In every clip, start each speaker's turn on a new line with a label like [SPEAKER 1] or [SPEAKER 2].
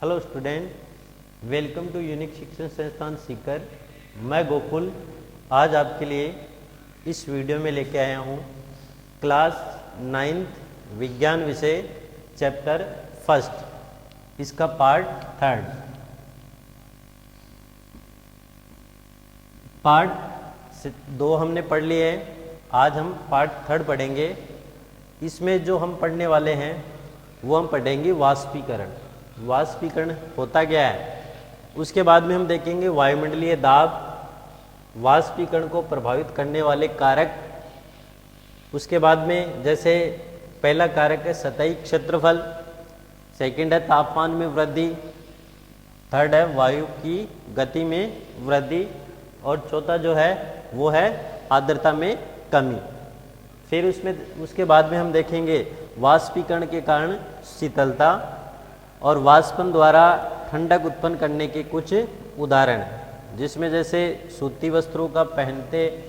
[SPEAKER 1] Hello student, welcome to unique Shikshan Sansthan Sikar. मैं गोकुल आज आपके लिए इस वीडियो में लेके आया हूँ क्लास 9th विज्ञान विषय चैप्टर फर्स्ट, इसका पार्ट थर्ड। पार्ट 2 हमने पढ़ लिए हैं, आज हम पार्ट थर्ड पढ़ेंगे। इसमें जो हम पढ़ने वाले हैं वो हम पढ़ेंगे वाष्पीकरण। वाष्पीकरण होता क्या है, उसके बाद में हम देखेंगे वायुमंडलीय दाब, वाष्पीकरण को प्रभावित करने वाले कारक। उसके बाद में जैसे पहला कारक है सतही क्षेत्रफल, सेकंड है तापमान में वृद्धि, थर्ड है वायु की गति में वृद्धि और चौथा जो है वो है आर्द्रता में कमी। फिर उसके बाद में हम देखेंगे वाष्पीकरण के कारण शीतलता और वाष्पन द्वारा ठंडक उत्पन्न करने के कुछ उदाहरण, जिसमें जैसे सूती वस्त्रों का पहनते,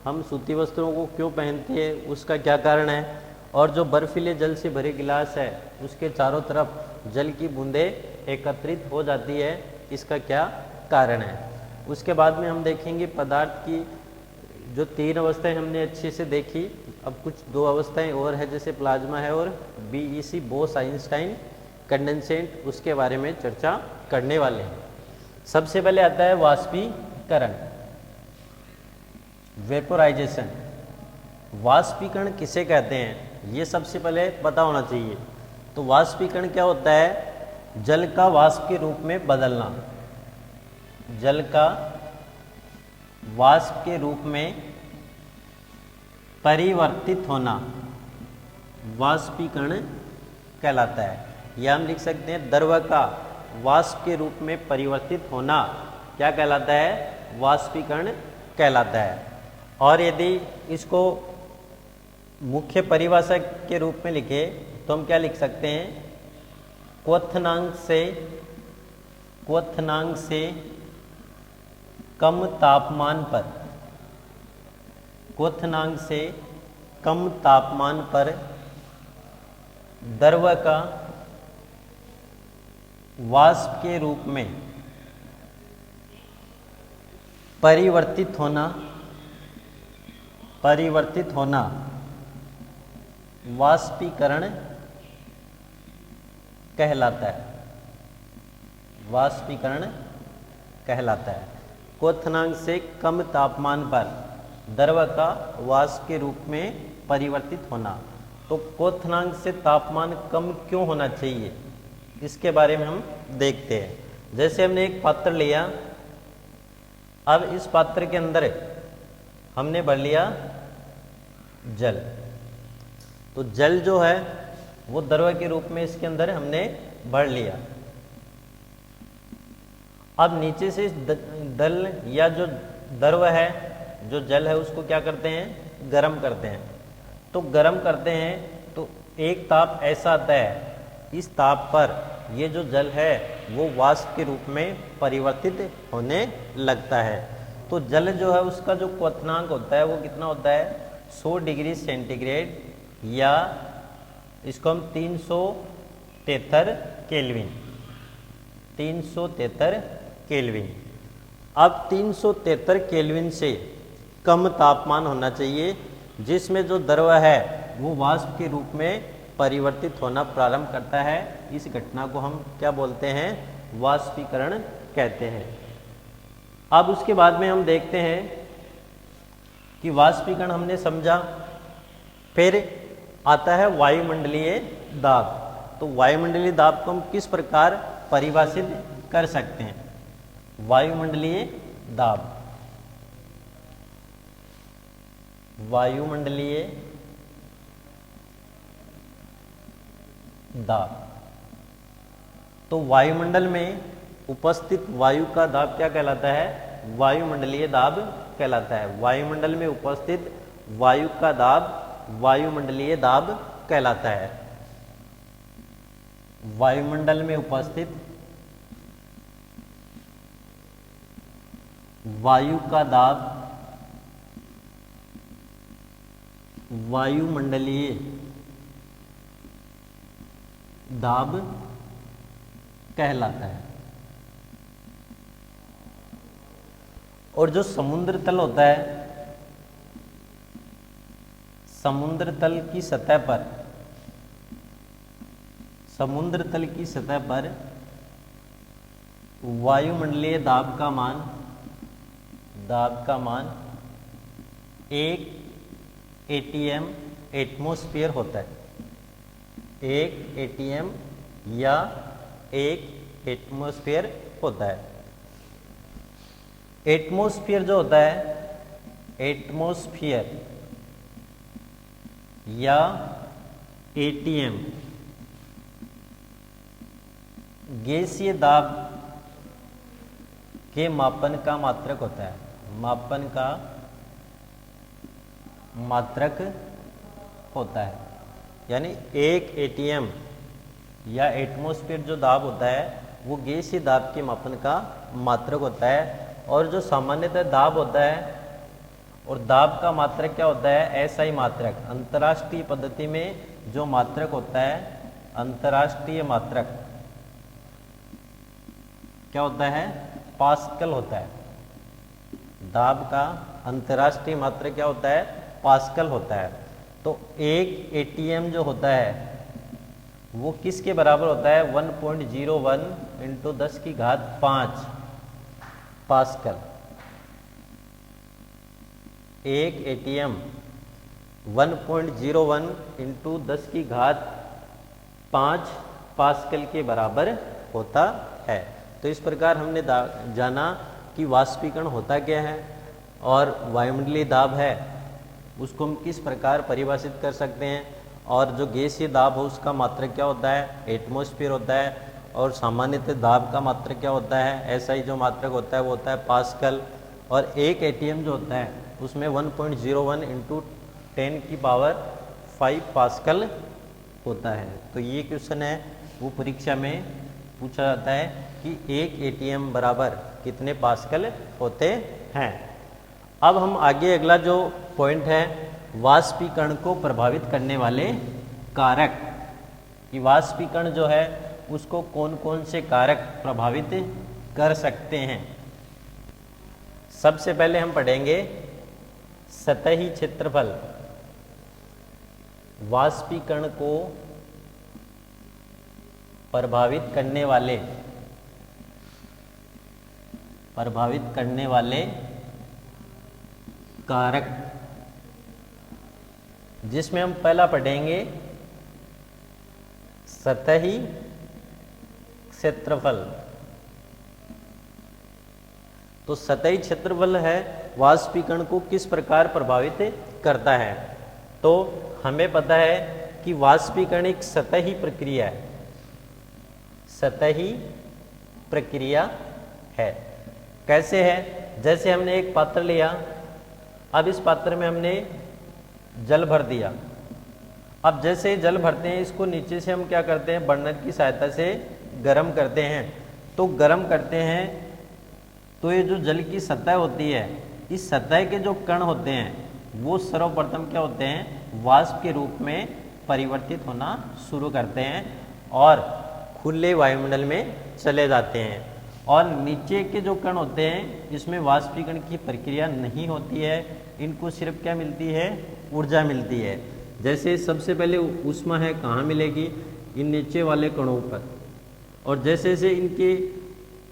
[SPEAKER 1] हम सूती वस्त्रों को क्यों पहनते हैं उसका क्या कारण है, और जो बर्फीले जल से भरे गिलास है उसके चारों तरफ जल की बूंदें एकत्रित हो जाती है, इसका क्या कारण है। उसके बाद में हम देखेंगे पदार्थ की जो 3 अवस्थाएं हमने अच्छे से देखी, अब कुछ 2 अवस्थाएं और है जैसे प्लाज्मा है और बीईसी बोस-आइंस्टाइन कंडेंसेट, उसके बारे में चर्चा करने वाले हैं। सबसे पहले आता है वाष्पीकरण, वेपोराइजेशन। वाष्पीकरण किसे कहते हैं ये सबसे पहले पता होना चाहिए। तो वाष्पीकरण क्या होता है, जल का वाष्प के रूप में बदलना, जल का वाष्प के रूप में परिवर्तित होना वाष्पीकरण कहलाता है। या हम लिख सकते हैं द्रव का वाष्प के रूप में परिवर्तित होना क्या कहलाता है, वाष्पीकरण कहलाता है। और यदि इसको मुख्य परिभाषा के रूप में लिखे तो हम क्या लिख सकते हैं, क्वथनांक से कम तापमान पर, क्वथनांक से कम तापमान पर द्रव का वाष्प के रूप में परिवर्तित होना वाष्पीकरण कहलाता है, वाष्पीकरण कहलाता है। क्वथनांक से कम तापमान पर द्रव का वाष्प के रूप में परिवर्तित होना। तो क्वथनांक से तापमान कम क्यों होना चाहिए इसके बारे में हम देखते हैं। जैसे हमने एक पात्र लिया, अब इस पात्र के अंदर हमने भर लिया जल, तो जल जो है वो द्रव के रूप में इसके अंदर हमने भर लिया। अब नीचे से दल या जो द्रव है, जो जल है, उसको क्या करते हैं, गर्म करते हैं। तो गर्म करते हैं तो एक ताप ऐसा आता है, इस ताप पर ये जो जल है वो वाष्प के रूप में परिवर्तित होने लगता है। तो जल जो है उसका जो क्वथनांक होता है वो कितना होता है, 100 डिग्री सेंटीग्रेड, या इसको हम 373 केल्विन, 373 केल्विन। अब 373 केल्विन से कम तापमान होना चाहिए जिसमें जो द्रव है वो वाष्प के रूप में परिवर्तित होना प्रारंभ करता है। इस घटना को हम क्या बोलते हैं, वाष्पीकरण कहते हैं। अब उसके बाद में हम देखते हैं कि वाष्पीकरण हमने समझा, फिर आता है वायुमंडलीय दाब। तो वायुमंडलीय दाब को हम किस प्रकार परिभाषित कर सकते हैं, वायुमंडलीय दाब, वायुमंडलीय दाब। तो वायुमंडल में उपस्थित वायु का दाब क्या कहलाता है, वायुमंडलीय दाब कहलाता है। वायुमंडल में उपस्थित वायु का दाब वायुमंडलीय दाब कहलाता है। वायुमंडल में उपस्थित वायु का दाब वायुमंडलीय दाब कहलाता है। और जो समुद्र तल होता है, समुद्र तल की सतह पर, समुद्र तल की सतह पर वायुमंडलीय दाब का मान 1 ATM एटमॉस्फेयर होता है। 1 ATM या 1 एटमॉस्फेयर होता है। एटमॉस्फेयर जो होता है, एटमॉस्फेयर या ATM गैसीय दाब के मापन का मात्रक होता है। मापन का मात्रक होता है। यानी 1 ATM या एटमॉस्फेयर जो दाब होता है वो गैसीय दाब के मापन का मात्रक होता है। और जो सामान्यतः दाब होता है, और दाब का मात्रक क्या होता है, SI मात्रक। अंतर्राष्ट्रीय पद्धति में जो मात्रक होता है, अंतर्राष्ट्रीय मात्रक क्या होता है, पास्कल होता है। दाब का अंतर्राष्ट्रीय मात्रक क्या होता है, पास्कल होता है। तो 1 ATM जो होता है वो किसके बराबर होता है, 1.01 × 10⁵ पास्कल। 1 ATM 1.01 × 10⁵ पास्कल के बराबर होता है। तो इस प्रकार हमने जाना कि वाष्पीकरण होता क्या है और वायुमंडलीय दाब है उसको हम किस प्रकार परिभाषित कर सकते हैं, और जो गैसीय दाब हो उसका मात्रक क्या होता है, एटमॉस्फेयर होता है। और सामान्यतः दाब का मात्रक क्या होता है, SI जो मात्रक होता है वो होता है पास्कल। और 1 ATM जो होता है उसमें 1.01 × 10⁵ पास्कल होता है। तो ये क्वेश्चन है वो परीक्षा में पूछा जाता है कि 1 ATM बराबर कितने पास्कल होते हैं। अब हम आगे अगला जो पॉइंट है, वाष्पीकरण को प्रभावित करने वाले कारक, कि वाष्पीकरण जो है उसको कौन कौन से कारक प्रभावित कर सकते हैं। सबसे पहले हम पढ़ेंगे सतही क्षेत्रफल। वाष्पीकरण को प्रभावित करने वाले कारक, जिसमें हम पहला पढ़ेंगे सतही क्षेत्रफल। तो सतही क्षेत्रफल है वाष्पीकरण को किस प्रकार प्रभावित करता है। तो हमें पता है कि वाष्पीकरण एक सतही प्रक्रिया है, सतही प्रक्रिया है। कैसे है, जैसे हमने एक पात्र लिया, अब इस पात्र में हमने जल भर दिया। अब जैसे जल भरते हैं इसको नीचे से हम क्या करते हैं, बर्नर की सहायता से गर्म करते हैं। तो गर्म करते हैं तो ये जो जल की सतह होती है, इस सतह के जो कण होते हैं वो सर्वप्रथम क्या होते हैं, वाष्प के रूप में परिवर्तित होना शुरू करते हैं और खुले वायुमंडल में चले जाते हैं। और नीचे के जो कण होते हैं इसमें वाष्पीकरण की प्रक्रिया नहीं होती है, इनको सिर्फ क्या मिलती है, ऊर्जा मिलती है। जैसे सबसे पहले ऊष्मा है कहाँ मिलेगी, इन नीचे वाले कणों पर, और जैसे जैसे इनकी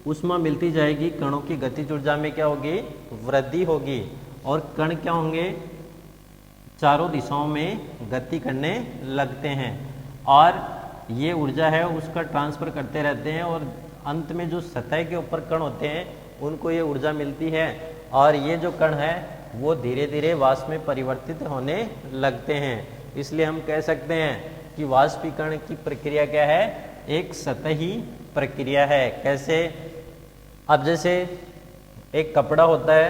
[SPEAKER 1] ऊष्मा मिलती जाएगी कणों की गतिज ऊर्जा में क्या होगी, वृद्धि होगी, और कण क्या होंगे, चारों दिशाओं में गति करने लगते हैं और ये ऊर्जा है उसका ट्रांसफर करते रहते हैं। और अंत में जो सतह के ऊपर कण होते हैं उनको ये ऊर्जा मिलती है और ये जो कण है वो धीरे धीरे वाष्प में परिवर्तित होने लगते हैं। इसलिए हम कह सकते हैं कि वाष्पीकरण की प्रक्रिया क्या है, एक सतही प्रक्रिया है। कैसे, अब जैसे एक कपड़ा होता है,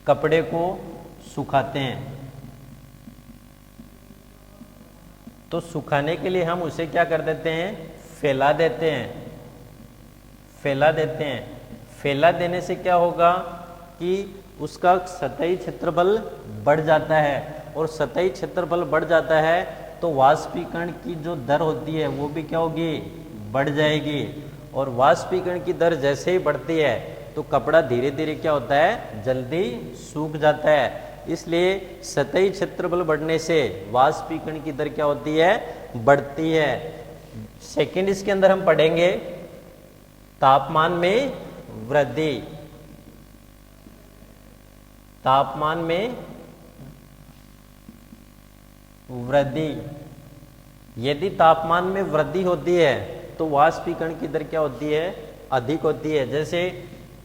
[SPEAKER 1] कपड़े को सुखाते हैं, तो सुखाने के लिए हम उसे क्या कर देते हैं, फैला देते हैं, फैला देते हैं। फैला देने से क्या होगा कि उसका सतही क्षेत्रफल बढ़ जाता है, और सतही क्षेत्रफल बढ़ जाता है तो वाष्पीकरण की जो दर होती है वो भी क्या होगी, बढ़ जाएगी। और वाष्पीकरण की दर जैसे ही बढ़ती है तो कपड़ा धीरे धीरे क्या होता है, जल्दी सूख जाता है। इसलिए सतही क्षेत्रफल बढ़ने से वाष्पीकरण की दर क्या होती है, बढ़ती है। सेकंड इसके अंदर हम पढ़ेंगे तापमान में वृद्धि। तापमान में वृद्धि, यदि तापमान में वृद्धि होती है तो वाष्पीकरण की दर क्या होती है, अधिक होती है। जैसे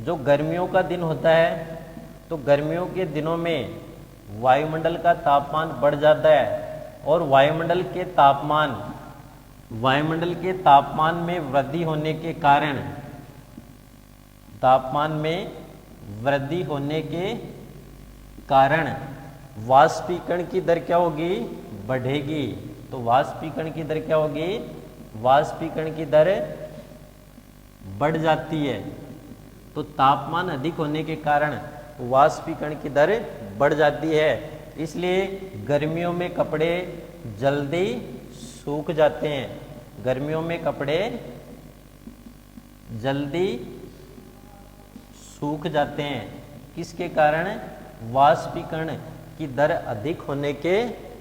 [SPEAKER 1] जो गर्मियों का दिन होता है तो गर्मियों के दिनों में वायुमंडल का तापमान बढ़ जाता है और वायुमंडल के तापमान में वृद्धि होने के कारण, तापमान में वृद्धि होने के कारण वाष्पीकरण की दर क्या होगी, बढ़ेगी। तो वाष्पीकरण की दर क्या होगी, वाष्पीकरण की दर बढ़ जाती है। तो तापमान अधिक होने के कारण वाष्पीकरण की दर बढ़ जाती है। इसलिए गर्मियों में कपड़े जल्दी सूख जाते हैं। गर्मियों में कपड़े जल्दी सूख जाते हैं। किसके कारण, वाष्पीकरण की दर अधिक होने के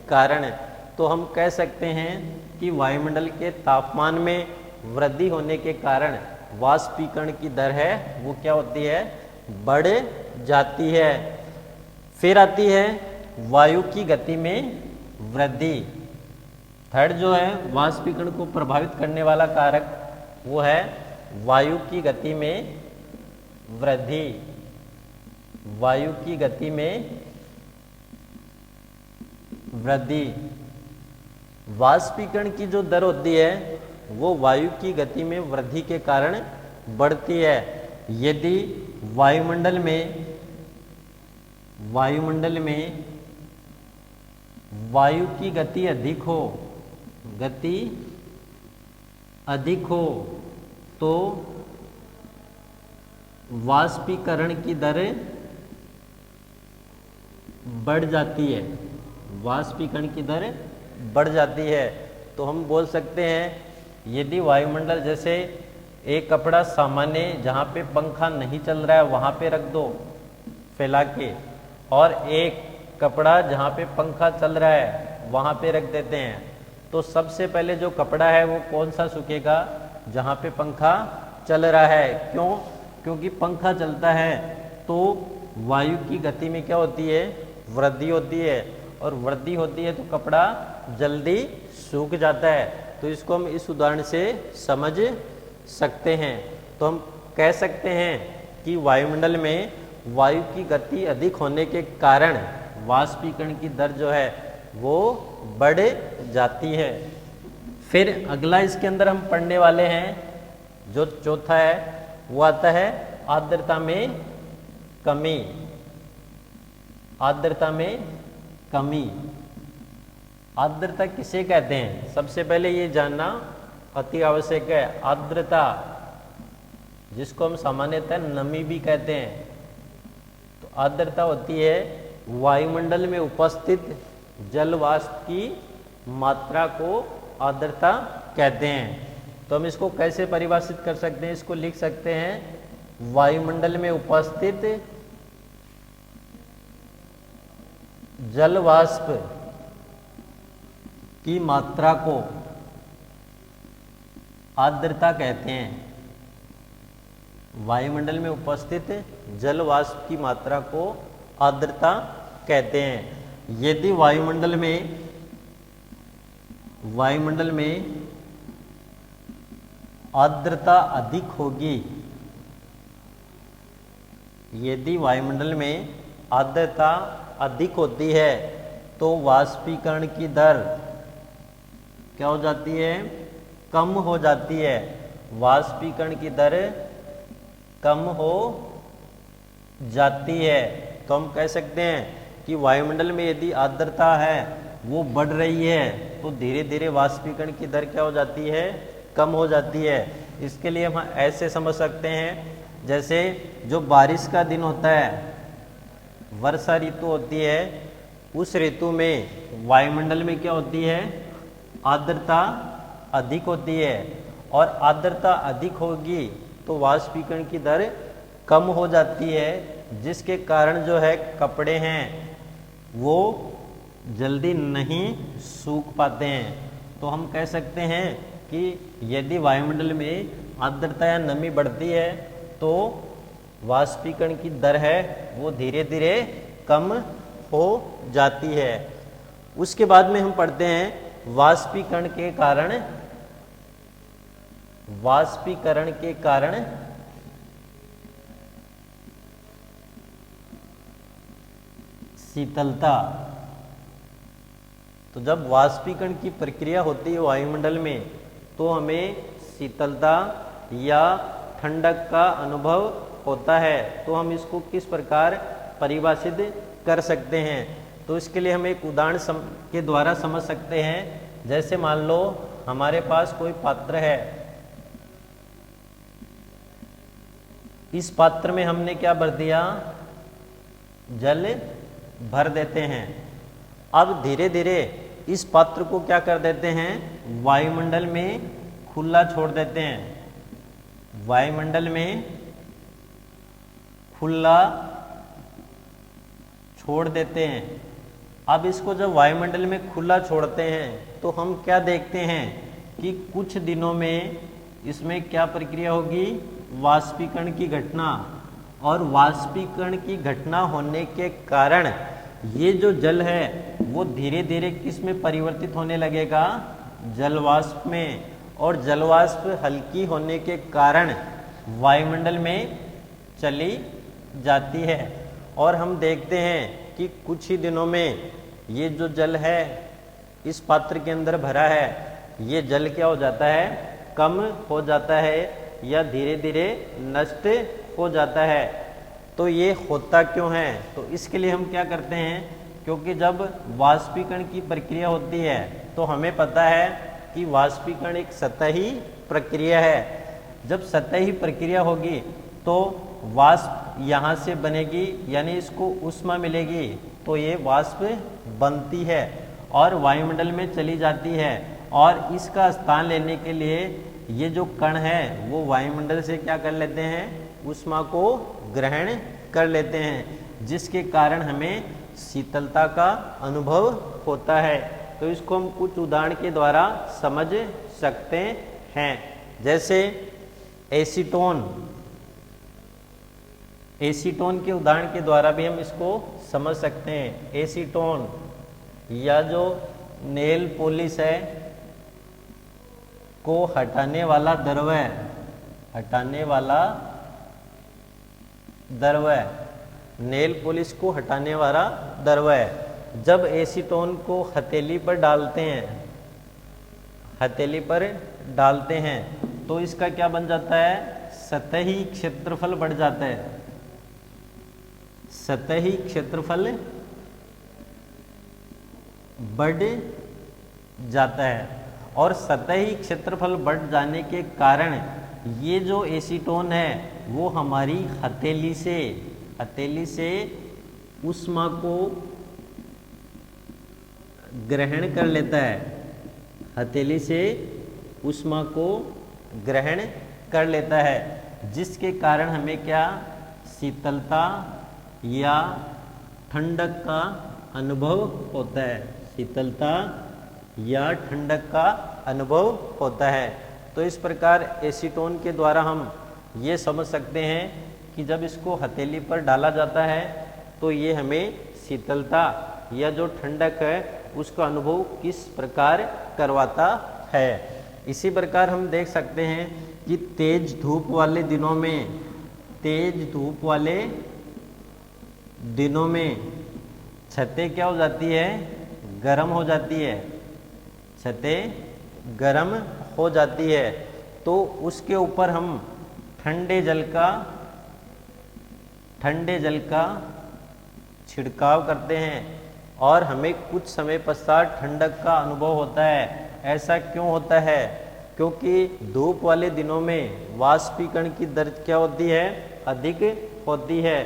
[SPEAKER 1] कारण। तो हम कह सकते हैं कि वायुमंडल के तापमान में वृद्धि होने के कारण वाष्पीकरण की दर है वो क्या होती है, बढ़ जाती है। फिर आती है वायु की गति में वृद्धि। थर्ड जो है वाष्पीकरण को प्रभावित करने वाला कारक वो है वायु की गति में वृद्धि। वायु की गति में वृद्धि, वाष्पीकरण की जो दर होती है वो वायु की गति में वृद्धि के कारण बढ़ती है। यदि वायुमंडल में वायु की गति अधिक हो तो वाष्पीकरण की दर बढ़ जाती है। वाष्पीकरण की दर बढ़ जाती है। तो हम बोल सकते हैं यदि वायुमंडल, जैसे एक कपड़ा सामान्य जहाँ पे पंखा नहीं चल रहा है वहाँ पे रख दो फैला के, और एक कपड़ा जहाँ पे पंखा चल रहा है वहाँ पे रख देते हैं, तो सबसे पहले जो कपड़ा है वो कौन सा सूखेगा, जहाँ पे पंखा चल रहा है। क्यों? क्योंकि पंखा चलता है तो वायु की गति में क्या होती है, वृद्धि होती है, और वृद्धि होती है तो कपड़ा जल्दी सूख जाता है। तो इसको हम इस उदाहरण से समझ सकते हैं। तो हम कह सकते हैं कि वायुमंडल में वायु की गति अधिक होने के कारण वाष्पीकरण की दर जो है वो बढ़ जाती है। फिर अगला इसके अंदर हम पढ़ने वाले हैं जो चौथा है वो आता है आर्द्रता में कमी। आर्द्रता में कमी, आर्द्रता किसे कहते हैं, सबसे पहले ये जानना अति आवश्यक है। आर्द्रता, जिसको हम सामान्यतः नमी भी कहते हैं, तो आर्द्रता होती है वायुमंडल में उपस्थित जल वाष्प की मात्रा को आर्द्रता कहते हैं। तो हम इसको कैसे परिभाषित कर सकते हैं, इसको लिख सकते हैं वायुमंडल में उपस्थित जल वाष्प की मात्रा को आर्द्रता कहते हैं। वायुमंडल में उपस्थित जल वाष्प की मात्रा को आर्द्रता कहते हैं। यदि वायुमंडल में आर्द्रता अधिक होगी, यदि वायुमंडल में आर्द्रता अधिक होती है तो वाष्पीकरण की दर क्या हो जाती है, कम हो जाती है। वाष्पीकरण की दर कम हो जाती है। तो हम कह सकते हैं कि वायुमंडल में यदि आर्द्रता है वो बढ़ रही है तो धीरे धीरे वाष्पीकरण की दर क्या हो जाती है, कम हो जाती है। इसके लिए हम ऐसे समझ सकते हैं, जैसे जो बारिश का दिन होता है, वर्षा ऋतु होती है, उस ऋतु में वायुमंडल में क्या होती है, आर्द्रता अधिक होती है, और आर्द्रता अधिक होगी तो वाष्पीकरण की दर कम हो जाती है, जिसके कारण जो है कपड़े हैं वो जल्दी नहीं सूख पाते हैं। तो हम कह सकते हैं कि यदि वायुमंडल में आर्द्रता या नमी बढ़ती है तो वाष्पीकरण की दर है वो धीरे धीरे कम हो जाती है। उसके बाद में हम पढ़ते हैं वाष्पीकरण के कारण शीतलता। तो जब वाष्पीकरण की प्रक्रिया होती है वायुमंडल में तो हमें शीतलता या ठंडक का अनुभव होता है। तो हम इसको किस प्रकार परिभाषित कर सकते हैं, तो इसके लिए हम एक उदाहरण के द्वारा समझ सकते हैं। जैसे मान लो हमारे पास कोई पात्र है, इस पात्र में हमने क्या भर दिया, जल भर देते हैं। अब धीरे धीरे इस पात्र को क्या कर देते हैं, वायुमंडल में खुला छोड़ देते हैं। वायुमंडल में खुला छोड़ देते हैं। अब इसको जब वायुमंडल में खुला छोड़ते हैं तो हम क्या देखते हैं कि कुछ दिनों में इसमें क्या प्रक्रिया होगी, वाष्पीकरण की घटना। और वाष्पीकरण की घटना होने के कारण ये जो जल है वो धीरे धीरे किस में परिवर्तित होने लगेगा, जलवाष्प में। और जलवाष्प हल्की होने के कारण वायुमंडल में चली जाती है। और हम देखते हैं कि कुछ ही दिनों में ये जो जल है इस पात्र के अंदर भरा है, ये जल क्या हो जाता है, कम हो जाता है या धीरे धीरे नष्ट हो जाता है। तो ये होता क्यों है, तो इसके लिए हम क्या करते हैं, क्योंकि जब वाष्पीकरण की प्रक्रिया होती है तो हमें पता है कि वाष्पीकरण एक सतही प्रक्रिया है। जब सतही प्रक्रिया होगी तो वाष्प यहाँ से बनेगी, यानी इसको ऊष्मा मिलेगी तो ये वाष्प बनती है और वायुमंडल में चली जाती है। और इसका स्थान लेने के लिए ये जो कण है वो वायुमंडल से क्या कर लेते हैं, ऊष्मा को ग्रहण कर लेते हैं, जिसके कारण हमें शीतलता का अनुभव होता है। तो इसको हम कुछ उदाहरण के द्वारा समझ सकते हैं। जैसे एसीटोन के उदाहरण के द्वारा भी हम इसको समझ सकते हैं। एसीटोन या जो नेल पॉलिश है को हटाने वाला द्रव है, नेल पॉलिश को हटाने वाला द्रव है। जब एसीटोन को हथेली पर डालते हैं तो इसका क्या बन जाता है, सतही क्षेत्रफल बढ़ जाता है। सतही क्षेत्रफल बढ़ जाता है और सतही क्षेत्रफल बढ़ जाने के कारण ये जो एसीटोन है वो हमारी हथेली से ऊष्मा को ग्रहण कर लेता है। हथेली से ऊष्मा को ग्रहण कर लेता है, जिसके कारण हमें क्या, शीतलता या ठंडक का अनुभव होता है। शीतलता या ठंडक का अनुभव होता है। तो इस प्रकार एसीटोन के द्वारा हम ये समझ सकते हैं कि जब इसको हथेली पर डाला जाता है तो ये हमें शीतलता या जो ठंडक है उसका अनुभव किस प्रकार करवाता है। इसी प्रकार हम देख सकते हैं कि तेज धूप वाले दिनों में छतें क्या हो जाती है, गर्म हो जाती है। छतें गर्म हो जाती है तो उसके ऊपर हम ठंडे जल का छिड़काव करते हैं और हमें कुछ समय पश्चात ठंडक का अनुभव होता है। ऐसा क्यों होता है, क्योंकि धूप वाले दिनों में वाष्पीकरण की दर क्या होती है, अधिक होती है,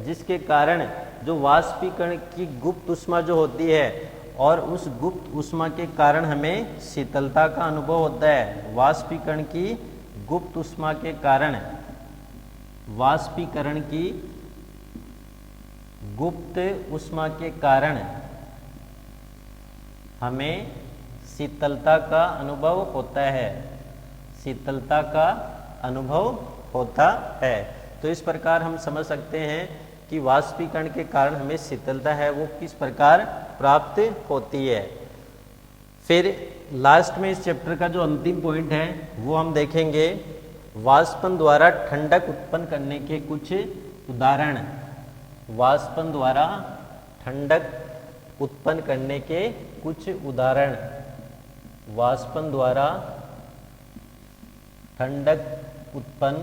[SPEAKER 1] जिसके कारण जो वाष्पीकरण की गुप्त ऊष्मा जो होती है और उस गुप्त ऊष्मा के कारण हमें शीतलता का अनुभव होता है। वाष्पीकरण की गुप्त ऊष्मा के कारण, वाष्पीकरण की गुप्त ऊष्मा के कारण हमें शीतलता का अनुभव होता है, शीतलता का अनुभव होता है। तो इस प्रकार हम समझ सकते हैं कि वाष्पीकरण के कारण हमें शीतलता है वो किस प्रकार प्राप्त होती है। फिर लास्ट में इस चैप्टर का जो अंतिम पॉइंट है वो हम देखेंगे, वाष्पन द्वारा ठंडक उत्पन्न करने के कुछ उदाहरण। वाष्पन द्वारा ठंडक उत्पन्न करने के कुछ उदाहरण। वाष्पन द्वारा ठंडक उत्पन्न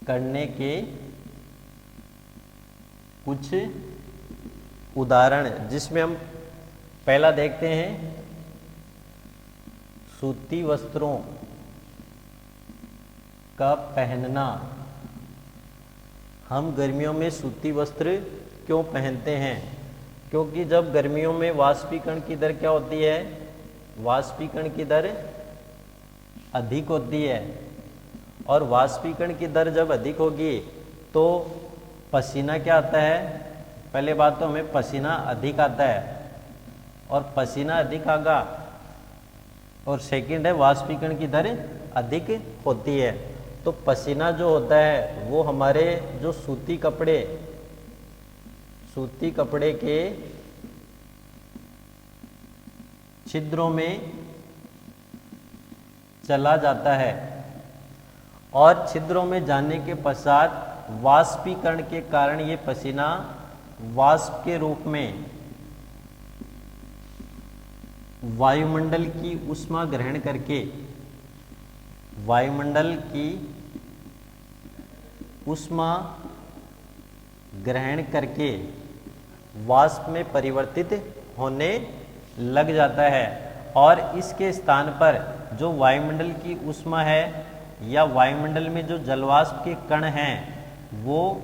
[SPEAKER 1] करने के कुछ उदाहरण, जिसमें हम पहला देखते हैं सूती वस्त्रों का पहनना। हम गर्मियों में सूती वस्त्र क्यों पहनते हैं? क्योंकि जब गर्मियों में वाष्पीकरण की दर क्या होती है? वाष्पीकरण की दर अधिक होती है, और वाष्पीकरण की दर जब अधिक होगी तो पसीना क्या आता है? पहले बात तो हमें पसीना अधिक आता है, और पसीना अधिक आगा, और सेकंड है वाष्पीकरण की दर अधिक होती है। तो पसीना जो होता है वो हमारे जो सूती कपड़े के छिद्रों में चला जाता है, और छिद्रों में जाने के पश्चात वाष्पीकरण के कारण ये पसीना वाष्प के रूप में वायुमंडल की ऊष्मा ग्रहण करके, वायुमंडल की ऊष्मा ग्रहण करके वाष्प में परिवर्तित होने लग जाता है, और इसके स्थान पर जो वायुमंडल की ऊष्मा है या वायुमंडल में जो जलवाष्प के कण हैं वो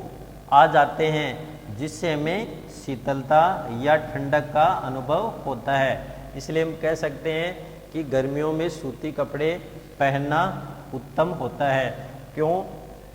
[SPEAKER 1] आ जाते हैं, जिससे हमें शीतलता या ठंडक का अनुभव होता है। इसलिए हम कह सकते हैं कि गर्मियों में सूती कपड़े पहनना उत्तम होता है। क्यों?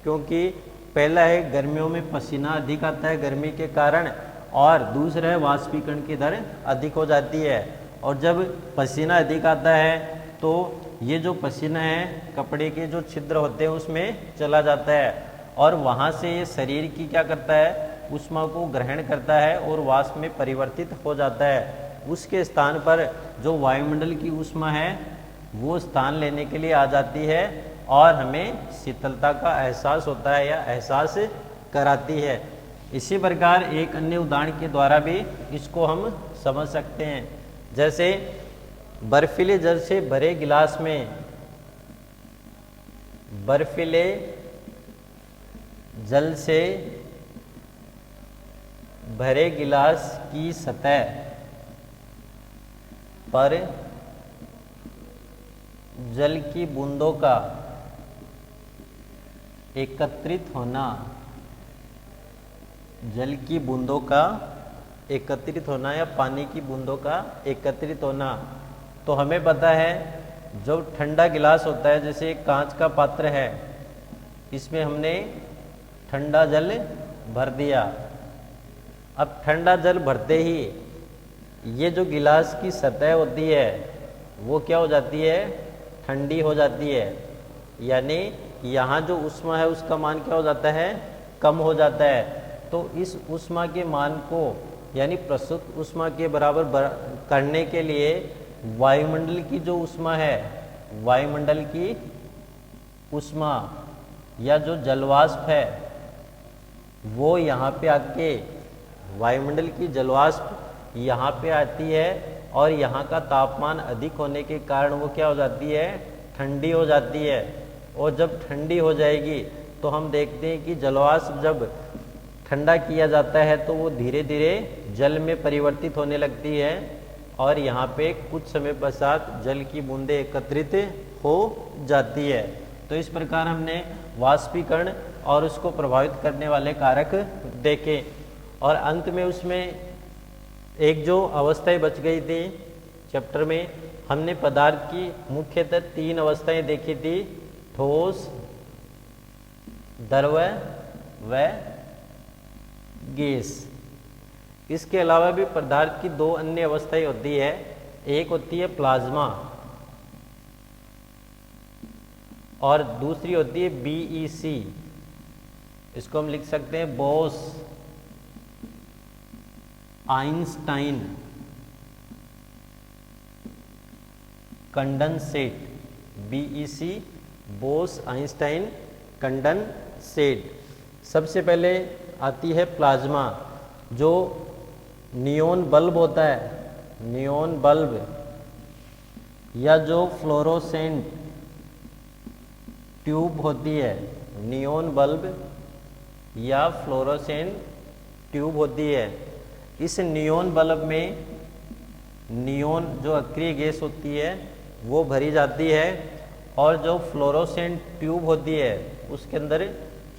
[SPEAKER 1] क्योंकि पहला है गर्मियों में पसीना अधिक आता है गर्मी के कारण, और दूसरा है वाष्पीकरण की दर अधिक हो जाती है। और जब पसीना अधिक आता है तो ये जो पसीना है कपड़े के जो छिद्र होते हैं उसमें चला जाता है, और वहाँ से ये शरीर की क्या करता है? ऊष्मा को ग्रहण करता है और वाष्प में परिवर्तित हो जाता है। उसके स्थान पर जो वायुमंडल की ऊष्मा है वो स्थान लेने के लिए आ जाती है, और हमें शीतलता का एहसास होता है या एहसास कराती है। इसी प्रकार एक अन्य उदाहरण के द्वारा भी इसको हम समझ सकते हैं। जैसे बर्फीले जल से भरे गिलास में, बर्फीले जल से भरे गिलास की सतह पर जल की बूंदों का एकत्रित होना, जल की बूंदों का एकत्रित होना या पानी की बूंदों का एकत्रित होना। तो हमें पता है जब ठंडा गिलास होता है, जैसे एक कांच का पात्र है, इसमें हमने ठंडा जल भर दिया। अब ठंडा जल भरते ही ये जो गिलास की सतह होती है वो क्या हो जाती है? ठंडी हो जाती है, यानी यहाँ जो ऊष्मा है उसका मान क्या हो जाता है? कम हो जाता है। तो इस ऊष्मा के मान को यानी प्रस्तुत ऊष्मा के बराबर करने के लिए वायुमंडल की जो ऊष्मा है, वायुमंडल की ऊष्मा या जो जलवाष्प है वो यहाँ पे आके, वायुमंडल की जलवाष्प यहाँ पे आती है, और यहाँ का तापमान अधिक होने के कारण वो क्या हो जाती है? ठंडी हो जाती है। और जब ठंडी हो जाएगी तो हम देखते हैं कि जलवाष्प जब ठंडा किया जाता है तो वो धीरे धीरे जल में परिवर्तित होने लगती है, और यहाँ पे कुछ समय पश्चात जल की बूंदें एकत्रित हो जाती है। तो इस प्रकार हमने वाष्पीकरण और उसको प्रभावित करने वाले कारक देखे, और अंत में उसमें एक जो अवस्थाएं बच गई थी चैप्टर में, हमने पदार्थ की मुख्यतः 3 अवस्थाएं देखी थी, ठोस, द्रव व गैस। इसके अलावा भी पदार्थ की 2 अन्य अवस्थाएं होती है, एक होती है प्लाज्मा और दूसरी होती है बीईसी। इसको हम लिख सकते हैं Bose Einstein condensate, BEC Bose Einstein condensate. सबसे पहले आती है प्लाज्मा, जो नियॉन बल्ब होता है, नियॉन बल्ब या जो फ्लोरोसेंट ट्यूब होती है, नियॉन बल्ब या फ्लोरोसेंट ट्यूब होती है। इस नियॉन बल्ब में नियॉन जो अक्रिय गैस होती है वो भरी जाती है और जो फ्लोरोसेंट ट्यूब होती है उसके अंदर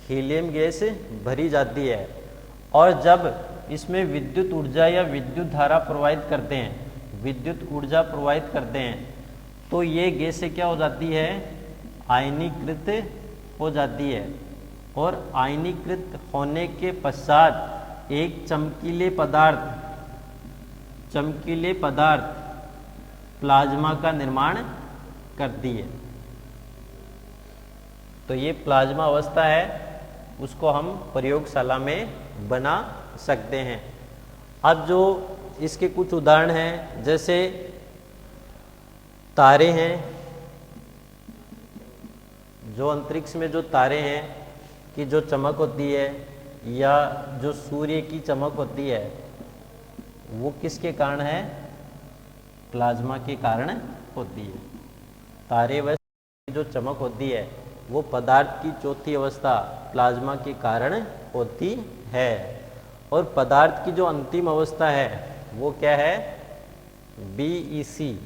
[SPEAKER 1] हीलियम गैस भरी जाती है। और जब इसमें विद्युत ऊर्जा या विद्युत धारा प्रवाहित करते हैं, विद्युत ऊर्जा प्रवाहित करते हैं, तो ये गैसें क्या हो जाती है, आयनीकृत हो जाती है। और आयनीकृत होने के पश्चात एक चमकीले पदार्थ प्लाज्मा का निर्माण करती है। तो ये प्लाज्मा अवस्था है, उसको हम प्रयोगशाला में बना सकते हैं। अब जो इसके कुछ उदाहरण हैं, जैसे तारे हैं, जो अंतरिक्ष में जो तारे हैं कि जो चमक होती है या जो सूर्य की चमक होती है वो किसके कारण है, प्लाज्मा के कारण होती है। तारे व जो चमक होती है वो पदार्थ की चौथी अवस्था प्लाज्मा के कारण होती है। और पदार्थ की जो अंतिम अवस्था है वो क्या है, बीईसी,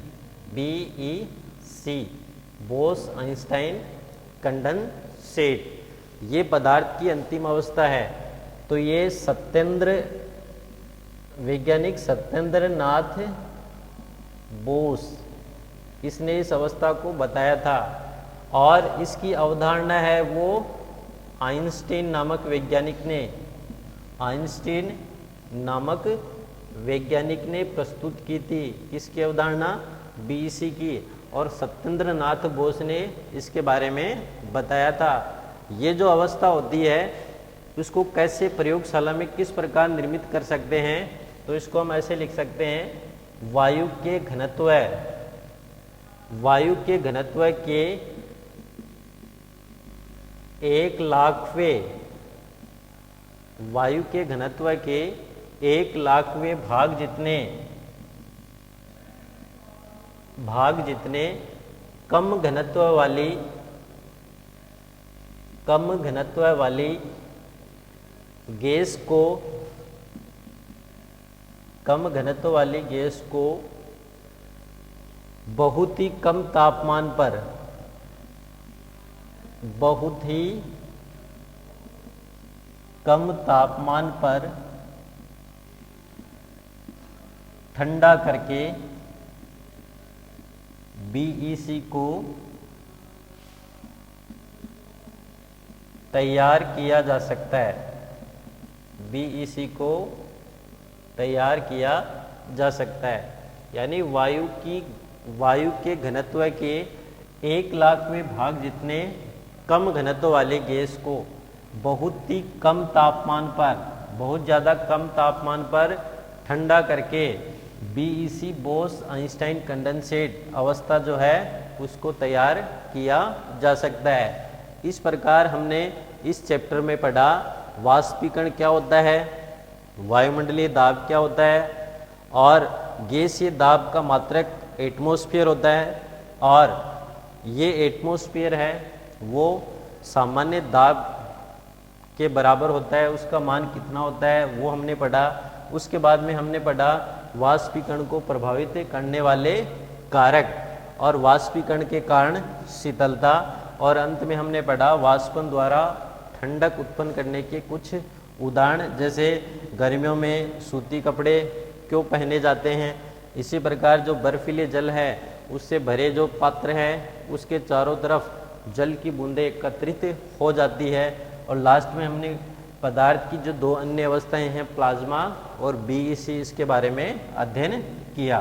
[SPEAKER 1] बोस आइंस्टाइन कंडेंसेट, ये पदार्थ की अंतिम अवस्था है। तो ये वैज्ञानिक सत्येंद्र नाथ बोस, इसने इस अवस्था को बताया था। और इसकी अवधारणा है वो आइंस्टीन नामक वैज्ञानिक ने प्रस्तुत की थी। इसकी अवधारणा बीईसी की, और सत्येंद्र नाथ बोस ने इसके बारे में बताया था। ये जो अवस्था होती है उसको कैसे प्रयोगशाला में किस प्रकार निर्मित कर सकते हैं, तो इसको हम ऐसे लिख सकते हैं, वायु के घनत्व के 1,00,000वें, वायु के घनत्व के 1,00,000वें भाग जितने कम घनत्व वाली गैस को बहुत ही कम तापमान पर ठंडा करके बीईसी को तैयार किया जा सकता है। बीईसी को तैयार किया जा सकता है, यानी वायु के घनत्व के 1,00,000वें भाग जितने कम घनत्व वाले गैस को बहुत ही कम तापमान पर, बहुत ज़्यादा कम तापमान पर ठंडा करके बीईसी बोस आइंस्टाइन कंडेंसेट अवस्था जो है उसको तैयार किया जा सकता है। इस प्रकार हमने इस चैप्टर में पढ़ा वाष्पीकरण क्या होता है, वायुमंडलीय दाब क्या होता है, और गैसीय दाब का मात्रक एटमॉस्फेयर होता है, और ये एटमॉस्फेयर है वो सामान्य दाब के बराबर होता है, उसका मान कितना होता है वो हमने पढ़ा। उसके बाद में हमने पढ़ा वाष्पीकरण को प्रभावित करने वाले कारक और वाष्पीकरण के कारण शीतलता, और अंत में हमने पढ़ा वाष्पन द्वारा ठंडक उत्पन्न करने के कुछ उदाहरण, जैसे गर्मियों में सूती कपड़े क्यों पहने जाते हैं। इसी प्रकार जो बर्फीले जल है उससे भरे जो पात्र है उसके चारों तरफ जल की बूंदें एकत्रित हो जाती है। और लास्ट में हमने पदार्थ की जो दो अन्य अवस्थाएं हैं प्लाज्मा और बीईसी इसके बारे में अध्ययन किया।